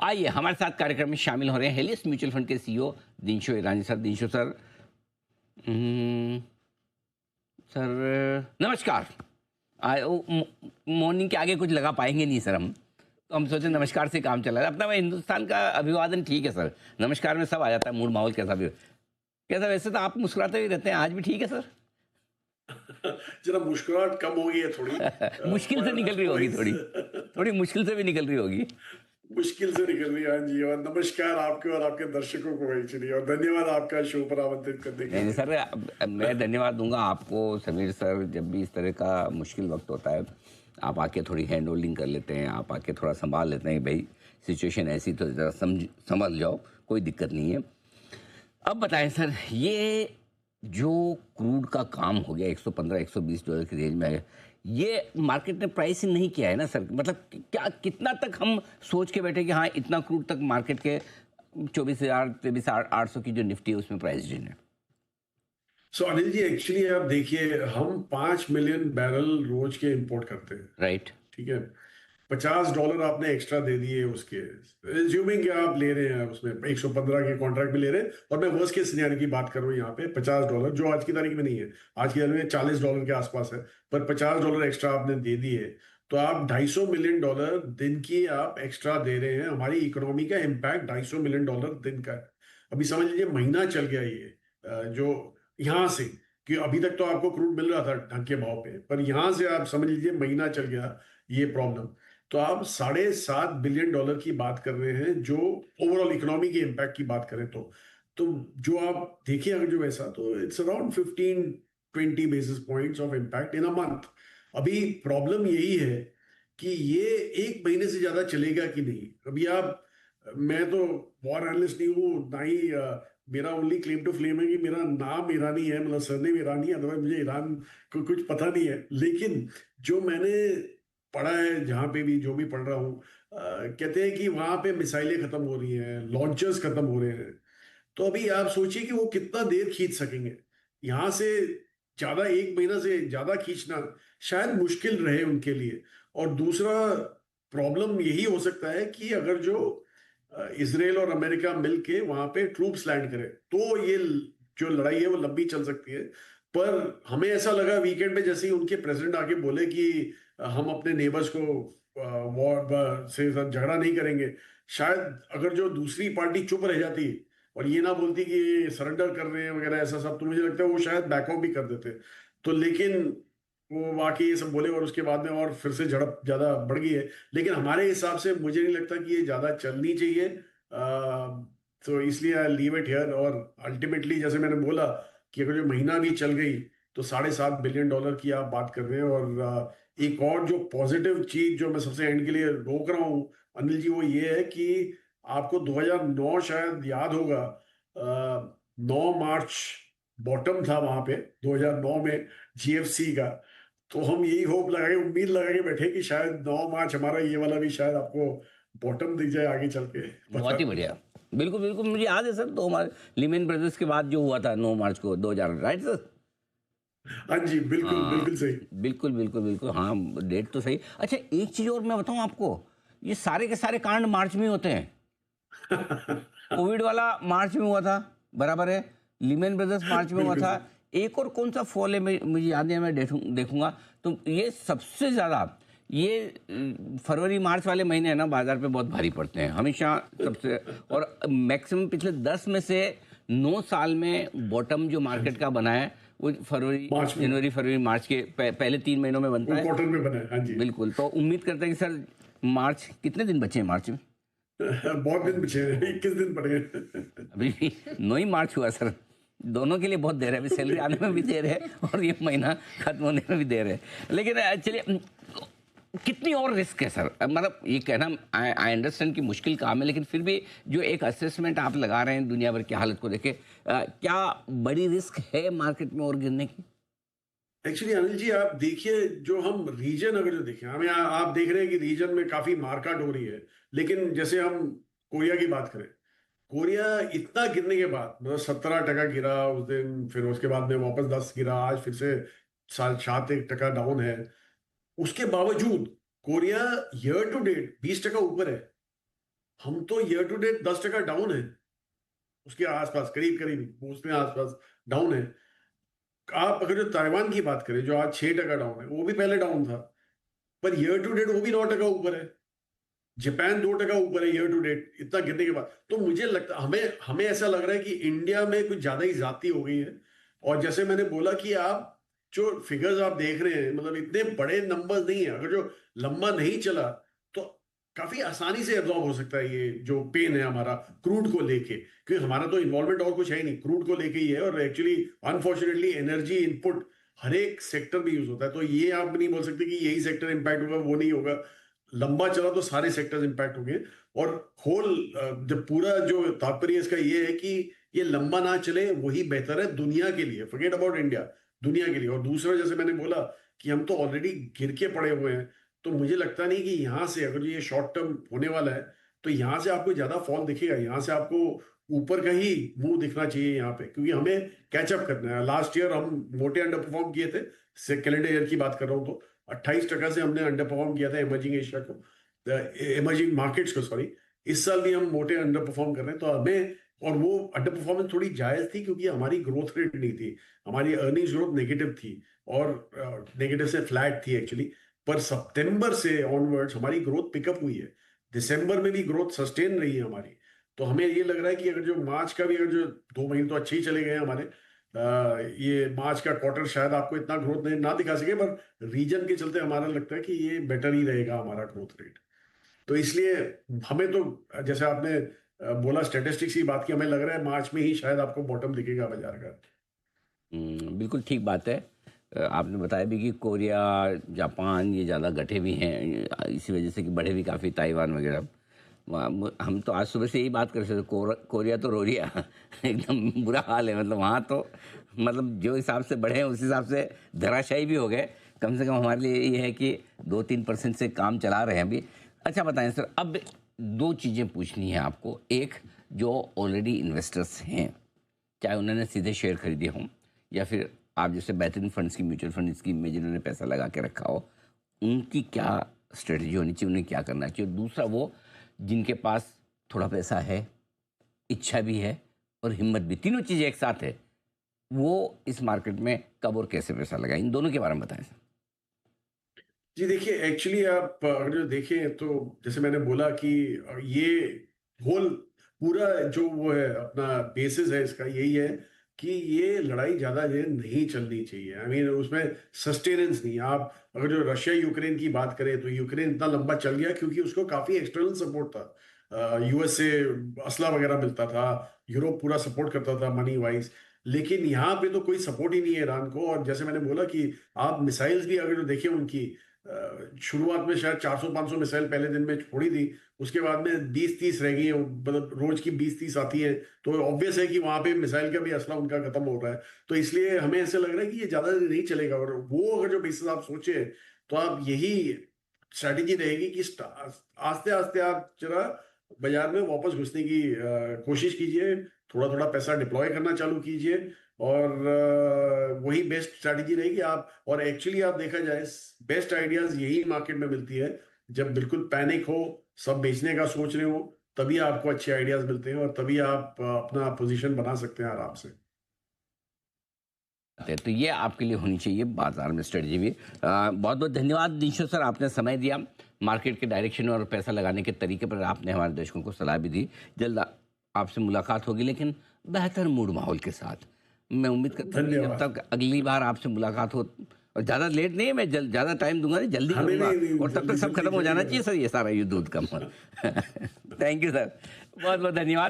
आइए हमारे साथ कार्यक्रम में शामिल हो रहे हैं हेलियस म्यूचुअल फंड के सीईओ दिनशो ईरानी सर। दिनशो सर, हम्म, सर नमस्कार। मॉर्निंग के आगे कुछ लगा पाएंगे नहीं सर हम, तो हम सोचे नमस्कार से काम चला है अपना। हिंदुस्तान का अभिवादन ठीक है सर, नमस्कार में सब आ जाता है, मूड माहौल कैसा भी हो। कैसा, वैसे तो आप मुस्कुराते ही रहते हैं, आज भी ठीक है सर? जरा मुस्कुराहट कम हो गई है थोड़ी। मुश्किल से निकल रही होगी, थोड़ी थोड़ी मुश्किल से भी निकल रही होगी। मुश्किल से निकल रही है, हाँ जी। और नमस्कार आपके और आपके दर्शकों को एक्चुअली, और धन्यवाद आपका शो पर आमंत्रित करने के नहीं लिए। सर, मैं धन्यवाद दूंगा आपको समीर सर। जब भी इस तरह का मुश्किल वक्त होता है, आप आके थोड़ी हैंड होल्डिंग कर लेते हैं, आप आके थोड़ा संभाल लेते हैं, भाई सिचुएशन ऐसी तो ज़रा समझ जाओ, कोई दिक्कत नहीं है। अब बताएं सर, ये जो क्रूड का काम हो गया 115-120 डॉलर की रेंज में है, ये मार्केट ने प्राइस ही नहीं किया है ना सर? मतलब क्या, कितना तक हम सोच के बैठे कि हाँ इतना क्रूड तक मार्केट के 24,000-23,800 की जो निफ्टी है उसमें प्राइस है। सो अनिल जी, एक्चुअली आप देखिए, हम 5 मिलियन बैरल रोज के इंपोर्ट करते हैं, राइट। ठीक है। $50 आपने एक्स्ट्रा दे दिए उसके, एज्यूमिंग कि आप ले रहे हैं उसमें 115 के कॉन्ट्रैक्ट में ले रहे हैं, और मैं वर्स्ट केस सिनेरियो की बात कर रहा हूँ यहाँ पे। $50 जो आज की तारीख में नहीं है, आज की तारीख में $40 के आसपास है, पर $50 एक्स्ट्रा आपने दे दिए, तो आप $250 मिलियन दिन की आप एक्स्ट्रा दे रहे हैं। हमारी इकोनॉमी का इम्पैक्ट $250 मिलियन दिन का है। अभी समझ लीजिए महीना चल गया ये, जो यहाँ से, कि अभी तक तो आपको क्रूड मिल रहा था ढंग के भाव पे, पर यहाँ से आप समझ लीजिए महीना चल गया ये प्रॉब्लम। तो आप $7.5 बिलियन की बात कर रहे हैं, जो ओवरऑल इकोनॉमी के इम्पैक्ट की बात करें तो जो आप देखिए, अगर जो वैसा, तो it's around 15-20 basis points of impact in a month. अभी प्रॉब्लम यही है कि ये एक महीने से ज्यादा चलेगा कि नहीं। अभी आप, मैं तो वॉर एनालिस्ट नहीं हूँ ना ही, मेरा ओनली क्लेम टू फ्लेम है कि मेरा नाम ईरानी है, मतलब सरनेम ईरानी है, अदरवाइज मुझे ईरान को कुछ पता नहीं है। लेकिन जो मैंने पढ़ा है, जहाँ पे भी जो भी पढ़ रहा हूँ, कहते हैं कि वहां पे मिसाइलें खत्म हो रही हैं, लॉन्चर्स खत्म हो रहे हैं। तो अभी आप सोचिए कि वो कितना देर खींच सकेंगे यहां से। ज्यादा, एक महीना से ज्यादा खींचना शायद मुश्किल रहे उनके लिए। और दूसरा प्रॉब्लम यही हो सकता है कि अगर जो इसराइल और अमेरिका मिलके वहां पे ट्रूप्स लैंड करे, तो ये जो लड़ाई है वो लंबी चल सकती है। पर हमें ऐसा लगा वीकेंड में, जैसे ही उनके प्रेसिडेंट आके बोले कि हम अपने नेबर्स को वॉर से झगड़ा नहीं करेंगे, शायद अगर जो दूसरी पार्टी चुप रह जाती और ये ना बोलती कि सरेंडर कर रहे हैं वगैरह ऐसा सब, तो मुझे लगता है वो शायद बैकआउट भी कर देते। तो लेकिन वो वाकई ये सब बोले, और उसके बाद में और फिर से झड़प ज्यादा बढ़ गई है। लेकिन हमारे हिसाब से मुझे नहीं लगता कि ये ज्यादा चलनी चाहिए। तो इसलिए आई लीव इट हियर। और अल्टीमेटली जैसे मैंने बोला कि अगर जो महीना भी चल गई, तो $7.5 बिलियन की आप बात कर रहे हैं। और एक और जो पॉजिटिव चीज जो मैं सबसे एंड के लिए रोक रहा हूँ अनिल जी, वो ये है कि आपको 2009 शायद याद होगा, 9 मार्च बॉटम था वहां पे 2009 में जीएफसी का। तो हम यही होप लगा के, उम्मीद लगा के बैठे कि शायद 9 मार्च हमारा ये वाला भी शायद आपको बॉटम दिख जाए आगे चल के। बहुत ही बढ़िया, बिल्कुल बिल्कुल, मुझे याद है सर। तो हमारे लिमेन ब्रदर्स के बाद जो हुआ था 9 मार्च को 2000, राइट सर? हाँ जी, बिल्कुल हाँ, बिल्कुल सही। बिल्कुल बिल्कुल बिल्कुल, हाँ डेट तो सही। अच्छा, एक चीज़ और मैं बताऊं आपको, ये सारे के सारे कांड मार्च में होते हैं। कोविड वाला मार्च में हुआ था, बराबर है। लिमेन ब्रदर्स मार्च में हुआ बिल्कुल था। सही। एक और कौन सा फॉल है, मुझे याद है, मैं देखूंगा। तो ये सबसे ज़्यादा ये फरवरी मार्च वाले महीने हैं ना, बाजार पे बहुत भारी पड़ते हैं हमेशा सबसे। और मैक्सिमम पिछले 10 में से 9 साल में बॉटम जो हाँ मार्केट जी, का बना है वो फरवरी, मार्च में, जनवरी, फरवरी, मार्च के पहले 3 महीनों में बनता वो है। क्वार्टर में बना है, हाँ जी। बिल्कुल, तो उम्मीद करते हैं कि सर मार्च, कितने दिन बचे हैं मार्च में? बहुत दिन बचे हैं, 21 दिन पड़ गए। अभी भी 9 ही मार्च हुआ सर, दोनों के लिए बहुत देर है। अभी सैलरी आने में भी देर है और ये महीना खत्म होने में भी देर है। लेकिन चलिए, कितनी और रिस्क है सर? मतलब ये कहना, आई अंडरस्टैंड कि मुश्किल काम है, लेकिन फिर भी जो एक असेसमेंट आप लगा रहे हैं दुनिया भर की हालत को देखे, क्या बड़ी रिस्क है मार्केट में और गिरने की? एक्चुअली अनिल जी, आप देखिए, जो हम रीजन अगर जो देखें, हमें आप देख रहे हैं कि रीजन में काफी मारकाट हो रही है। लेकिन जैसे हम कोरिया की बात करें, कोरिया इतना गिरने के बाद, मतलब 17% गिरा उस दिन, फिर उसके बाद में वापस 10 गिरा, आज फिर से 7-1% डाउन है। उसके बावजूद कोरिया ईयर टू डेट 20% ऊपर है। हम तो ईयर टू डेट 10% डाउन है, उसके आसपास करीब करीब उसमें आसपास डाउन है। आप अगर जो ताइवान की बात करें जो आज 6% डाउन है, वो भी पहले डाउन था, पर ईयर टू डेट वो भी 9% ऊपर है। जापान 2% ऊपर है ईयर टू डेट, इतना गिरने के बाद। तो मुझे लगता हमें हमें ऐसा लग रहा है कि इंडिया में कुछ ज्यादा ही ज्यादती हो गई है। और जैसे मैंने बोला कि आप जो फिगर्स आप देख रहे हैं, मतलब इतने बड़े नंबर्स नहीं है। अगर जो लंबा नहीं चला तो काफी आसानी से एब्जॉर्ब हो सकता है ये जो पेन है हमारा क्रूड को लेके, क्योंकि हमारा तो इन्वॉल्वमेंट और कुछ है ही नहीं, क्रूड को लेके ही है। और एक्चुअली अनफॉर्चुनेटली एनर्जी इनपुट हर एक सेक्टर में यूज होता है, तो ये आप नहीं बोल सकते कि यही सेक्टर इंपैक्ट होगा वो नहीं होगा। लंबा चला तो सारे सेक्टर्स इंपैक्ट होंगे। और होल जब पूरा जो तात्पर्य इसका ये है कि ये लंबा ना चले वही बेहतर है दुनिया के लिए, फॉरगेट अबाउट इंडिया, दुनिया के लिए। और दूसरा जैसे मैंने बोला कि हम तो ऑलरेडी गिर के पड़े हुए हैं, तो मुझे लगता नहीं कि यहाँ से अगर ये शॉर्ट टर्म होने वाला है तो यहाँ से आपको ज्यादा फॉल दिखेगा। यहाँ से आपको ऊपर का ही मुंह दिखना चाहिए यहाँ पे, क्योंकि हमें कैचअप करना है। लास्ट ईयर हम मोटे अंडर परफॉर्म किए थे, कैलेंडर ईयर की बात कर रहा हूँ तो 28% से हमने अंडर परफॉर्म किया था इमर्जिंग एशिया को, इमर्जिंग मार्केट्स को, सॉरी। इस साल भी हम मोटे अंडर परफॉर्म कर रहे हैं, तो हमें, और वो अंडर परफॉर्मेंस थोड़ी जायज थी क्योंकि हमारी ग्रोथ रेट नहीं थी, हमारी अर्निंग्स ग्रोथ नेगेटिव थी, और नेगेटिव से फ्लैट थी एक्चुअली। पर सितंबर से ऑनवर्ड्स हमारी ग्रोथ पिकअप हुई है, दिसंबर में भी ग्रोथ सस्टेन रही है हमारी। तो हमें ये लग रहा है कि अगर जो मार्च का भी, अगर जो 2 महीने तो अच्छे ही चले गए हमारे, ये मार्च का क्वार्टर शायद आपको इतना ग्रोथ नहीं ना दिखा सके, पर रीजन के चलते हमारा लगता है कि ये बेटर ही रहेगा हमारा ग्रोथ रेट। तो इसलिए हमें तो, जैसे आपने बोला स्टेटिस्टिक्स की बात की, हमें लग रहा है मार्च में ही शायद आपको बॉटम दिखेगा बाजार का। बिल्कुल ठीक बात है। आपने बताया भी कि कोरिया, जापान ये ज़्यादा घटे भी हैं इसी वजह से कि बढ़े भी काफ़ी, ताइवान वगैरह। हम तो आज सुबह से यही बात कर रहे थे, कोरिया तो रो रिया एकदम बुरा हाल है। मतलब वहाँ तो मतलब जो हिसाब से बढ़े हैं उस हिसाब से धराशायी भी हो गए। कम से कम हमारे लिए ये है कि 2-3% से काम चला रहे हैं अभी। अच्छा बताएं सर, अब दो चीज़ें पूछनी है आपको। एक, जो ऑलरेडी इन्वेस्टर्स हैं, चाहे उन्होंने सीधे शेयर खरीदे हों या फिर आप जैसे बेहतरीन फंड्स की, म्यूचुअल फंड स्कीम में जिन्होंने पैसा लगा के रखा हो, उनकी क्या स्ट्रेटजी होनी चाहिए, उन्हें क्या करना चाहिए। और दूसरा वो जिनके पास थोड़ा पैसा है, इच्छा भी है और हिम्मत भी, तीनों चीज़ें एक साथ है, वो इस मार्केट में कब और कैसे पैसा लगाए, इन दोनों के बारे में बताएं सर। जी देखिए, एक्चुअली आप अगर जो देखें तो जैसे मैंने बोला कि ये होल पूरा जो वो है अपना बेसिस है इसका यही है कि ये लड़ाई ज्यादा देर नहीं चलनी चाहिए। आई मीन उसमें सस्टेनेंस नहीं। आप अगर जो रशिया यूक्रेन की बात करें तो यूक्रेन इतना लंबा चल गया क्योंकि उसको काफी एक्सटर्नल सपोर्ट था, यूएस से असला वगैरह मिलता था, यूरोप पूरा सपोर्ट करता था मनी वाइज। लेकिन यहाँ पे तो कोई सपोर्ट ही नहीं है ईरान को। और जैसे मैंने बोला कि आप मिसाइल्स भी अगर जो देखें उनकी, शुरुआत में शायद 400-500 मिसाइल पहले दिन में छोड़ी थी, उसके बाद में 20-30 रह गई है, मतलब रोज की 20-30 आती है। तो ऑब्वियस है कि वहां पे मिसाइल का भी असला उनका खत्म हो रहा है। तो इसलिए हमें ऐसे लग रहा है कि ये ज्यादा देर नहीं चलेगा। और वो अगर जो बेसिस आप सोचे तो आप यही स्ट्रैटेजी रहेगी कि आस्ते आस्ते आप जरा बाजार में वापस घुसने की कोशिश कीजिए, थोड़ा थोड़ा पैसा डिप्लॉय करना चालू कीजिए, और वही बेस्ट स्ट्रैटेजी रहेगी। आप, और एक्चुअली आप देखा जाए बेस्ट आइडियाज यही मार्केट में मिलती है जब बिल्कुल पैनिक हो, सब बेचने का सोच रहे हो, तभी आपको अच्छे आइडियाज मिलते हैं और तभी आप अपना पोजीशन बना सकते हैं आराम से। तो ये आपके लिए होनी चाहिए बाजार में स्ट्रेटजी भी। बहुत बहुत धन्यवाद दिनशो सर, आपने समय दिया, मार्केट के डायरेक्शन और पैसा लगाने के तरीके पर आपने हमारे दर्शकों को सलाह भी दी। जल्द आपसे मुलाकात होगी, लेकिन बेहतर मूड माहौल के साथ। मैं उम्मीद करता हूँ कि जब तक अगली बार आपसे मुलाकात हो, और ज़्यादा लेट नहीं है, मैं ज़्यादा टाइम दूंगा नहीं, जल्दी करूँगा, और तब तक सब खत्म हो जाना चाहिए सर, ये सारा युद्ध कम हो। थैंक यू सर, बहुत बहुत धन्यवाद।